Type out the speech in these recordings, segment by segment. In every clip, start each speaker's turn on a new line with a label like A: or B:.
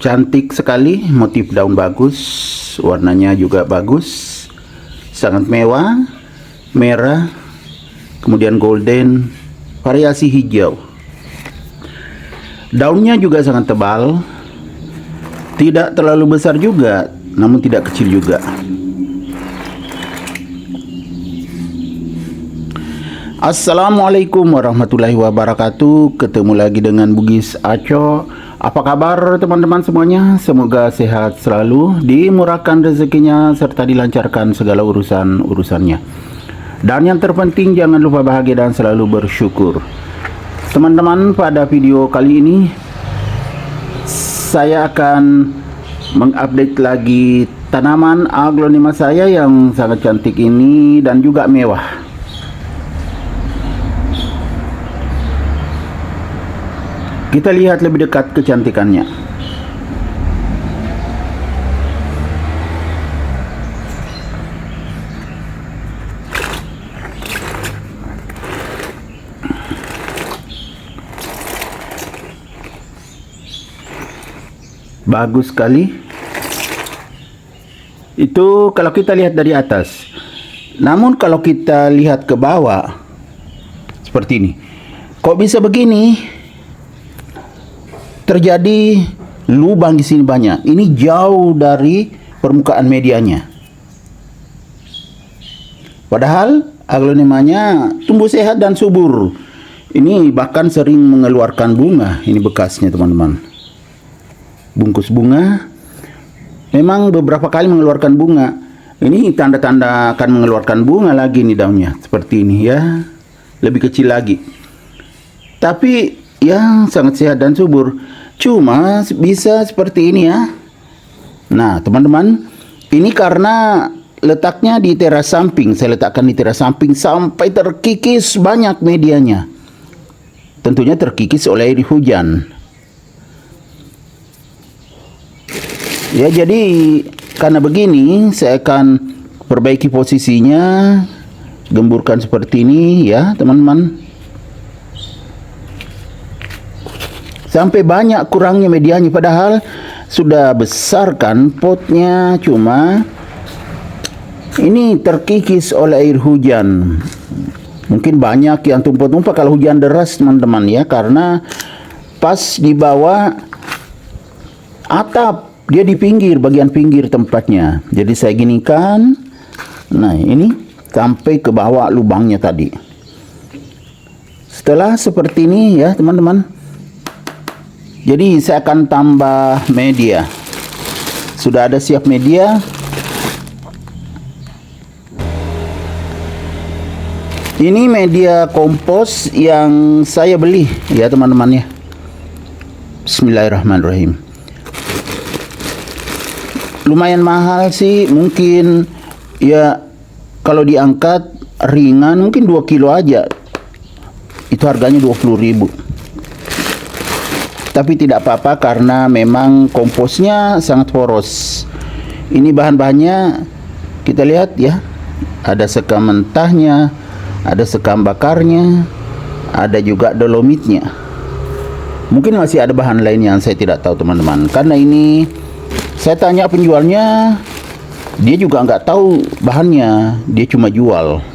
A: Cantik sekali, motif daun bagus, warnanya juga bagus, sangat mewah, merah, kemudian golden, variasi hijau. Daunnya juga sangat tebal, tidak terlalu besar juga, namun tidak kecil juga. Assalamualaikum warahmatullahi wabarakatuh. Ketemu lagi dengan Bugis Aco. Apa kabar teman-teman semuanya? Semoga sehat selalu, dimurahkan rezekinya, serta dilancarkan segala urusan-urusannya. Dan yang terpenting, jangan lupa bahagia dan selalu bersyukur. Teman-teman, pada video kali ini saya akan mengupdate lagi tanaman aglonema saya yang sangat cantik ini dan juga mewah. Kita lihat lebih dekat kecantikannya. Bagus sekali. Itu kalau kita lihat dari atas. Namun kalau kita lihat ke bawah seperti ini. Kok bisa begini? Terjadi lubang di sini banyak. Ini jauh dari permukaan medianya. Padahal aglonemanya tumbuh sehat dan subur. Ini bahkan sering mengeluarkan bunga. Ini bekasnya teman-teman. Bungkus bunga. Memang beberapa kali mengeluarkan bunga. Ini tanda-tanda akan mengeluarkan bunga lagi nih daunnya. Seperti ini ya. Lebih kecil lagi. Tapi yang sangat sehat dan subur. Cuma bisa seperti ini ya. Nah teman-teman, ini karena letaknya di teras samping. Saya letakkan di teras samping sampai terkikis banyak medianya. Tentunya terkikis oleh air hujan. Ya, jadi karena begini saya akan perbaiki posisinya, gemburkan seperti ini ya teman-teman. Sampai banyak kurangnya medianya, padahal sudah besar kan potnya, cuma ini terkikis oleh air hujan. Mungkin banyak yang tumpah-tumpah kalau hujan deras teman-teman ya, karena pas di bawah atap, dia di pinggir, bagian pinggir tempatnya. Jadi saya ginikan. Nah ini sampai ke bawah lubangnya tadi. Setelah seperti ini ya teman-teman, jadi saya akan tambah media. Sudah ada siap media. Ini media kompos yang saya beli ya teman-teman ya. Bismillahirrahmanirrahim. Lumayan mahal sih, mungkin ya kalau diangkat ringan mungkin 2 kilo aja. Itu harganya 20.000. Tapi tidak apa-apa karena memang komposnya sangat poros. Ini bahan-bahannya kita lihat ya. Ada sekam mentahnya, ada sekam bakarnya, ada juga dolomitnya. Mungkin masih ada bahan lain yang saya tidak tahu teman-teman. Karena ini saya tanya penjualnya, dia juga nggak tahu bahannya, dia cuma jual.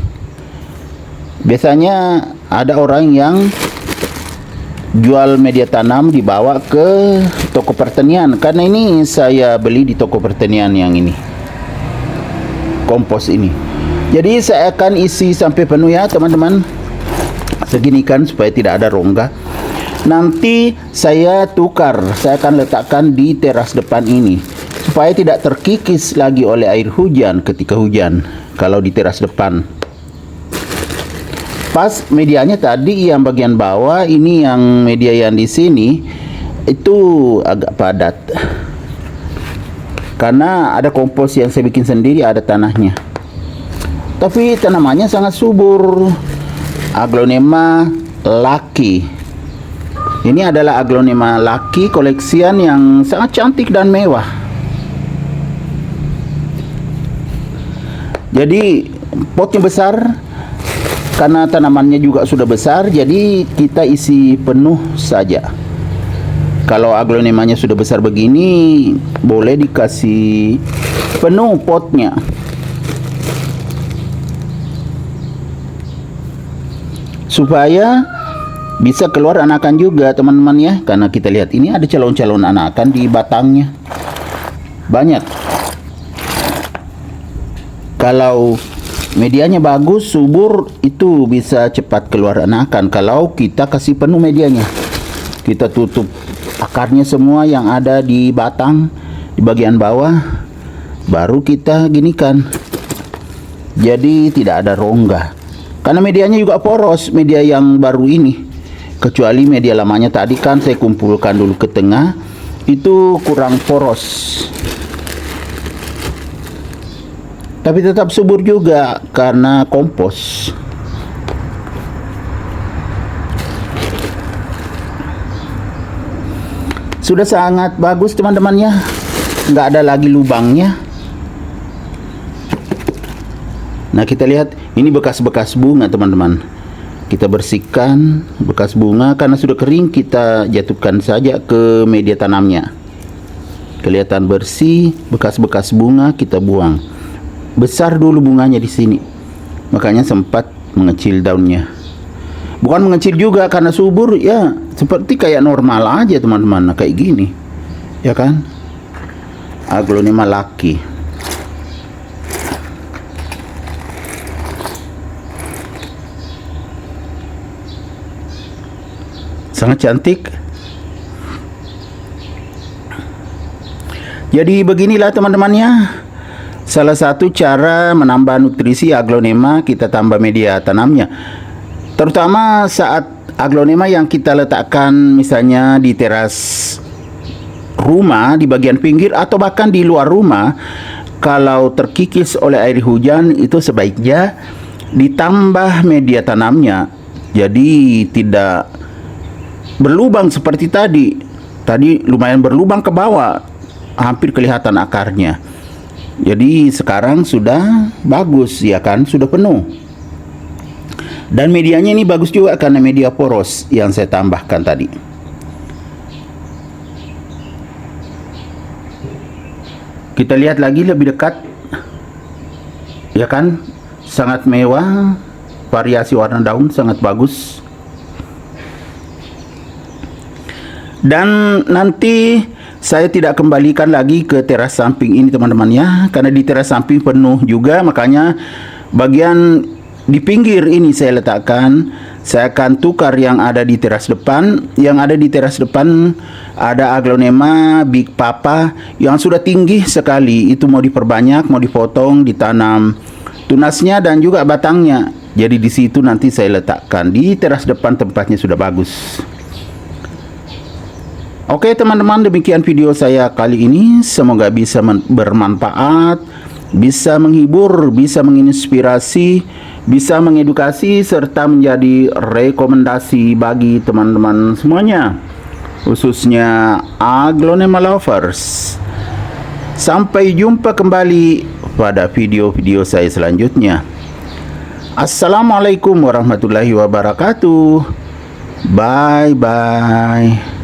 A: Biasanya ada orang yang jual media tanam dibawa ke toko pertanian. Karena ini saya beli di toko pertanian yang ini, kompos ini. Jadi saya akan isi sampai penuh ya teman-teman. Seginikan supaya tidak ada rongga. Nanti saya tukar, saya akan letakkan di teras depan ini supaya tidak terkikis lagi oleh air hujan ketika hujan kalau di teras depan. Pas medianya tadi yang bagian bawah, ini yang media yang di sini itu agak padat. Karena ada kompos yang saya bikin sendiri, ada tanahnya. Tapi tanamannya sangat subur. Aglonema Lucky. Ini adalah aglonema Lucky koleksian yang sangat cantik dan mewah. Jadi potnya besar. Karena tanamannya juga sudah besar, jadi kita isi penuh saja. Kalau aglonemanya sudah besar begini, boleh dikasih penuh potnya. Supaya bisa keluar anakan juga teman-teman ya. Karena kita lihat ini ada calon-calon anakan di batangnya. Banyak. Kalau medianya bagus, subur, itu bisa cepat keluar anakan. Kalau kita kasih penuh medianya. Kita tutup akarnya semua yang ada di batang, di bagian bawah, baru kita ginikan. Jadi tidak ada rongga. Karena medianya juga poros, media yang baru ini. Kecuali media lamanya tadi kan saya kumpulkan dulu ke tengah, itu kurang poros. Tapi tetap subur juga karena kompos. Sudah sangat bagus teman-temannya. Nggak ada lagi lubangnya. Nah kita lihat ini bekas-bekas bunga teman-teman. Kita bersihkan bekas bunga, karena sudah kering kita jatuhkan saja ke media tanamnya. Kelihatan bersih, bekas-bekas bunga kita buang. Besar dulu bunganya di sini. Makanya sempat mengecil daunnya. Bukan mengecil juga karena subur ya, seperti kayak normal aja teman-teman. Nah, kayak gini. Ya kan? Aglonema laki. Sangat cantik. Jadi beginilah teman-temannya. Salah satu cara menambah nutrisi aglonema, kita tambah media tanamnya. Terutama saat aglonema yang kita letakkan misalnya di teras rumah, di bagian pinggir atau bahkan di luar rumah, kalau terkikis oleh air hujan itu sebaiknya ditambah media tanamnya. Jadi tidak berlubang seperti tadi. Tadi lumayan berlubang ke bawah, hampir kelihatan akarnya. Jadi sekarang sudah bagus ya kan, sudah penuh. Dan medianya ini bagus juga karena media poros yang saya tambahkan tadi. Kita lihat lagi lebih dekat. Ya kan? Sangat mewah. Variasi warna daun sangat bagus. Dan nanti saya tidak kembalikan lagi ke teras samping ini teman-teman ya. Karena di teras samping penuh juga, makanya bagian di pinggir ini saya letakkan. Saya akan tukar yang ada di teras depan. Yang ada di teras depan ada aglonema Big Papa yang sudah tinggi sekali. Itu mau diperbanyak, mau dipotong, ditanam tunasnya dan juga batangnya. Jadi di situ nanti saya letakkan. Di teras depan tempatnya sudah bagus. Oke teman-teman, demikian video saya kali ini. Semoga bisa bermanfaat, bisa menghibur, bisa menginspirasi, bisa mengedukasi, serta menjadi rekomendasi bagi teman-teman semuanya, khususnya aglonema lovers. Sampai jumpa kembali pada video-video saya selanjutnya. Assalamualaikum warahmatullahi wabarakatuh. Bye-bye.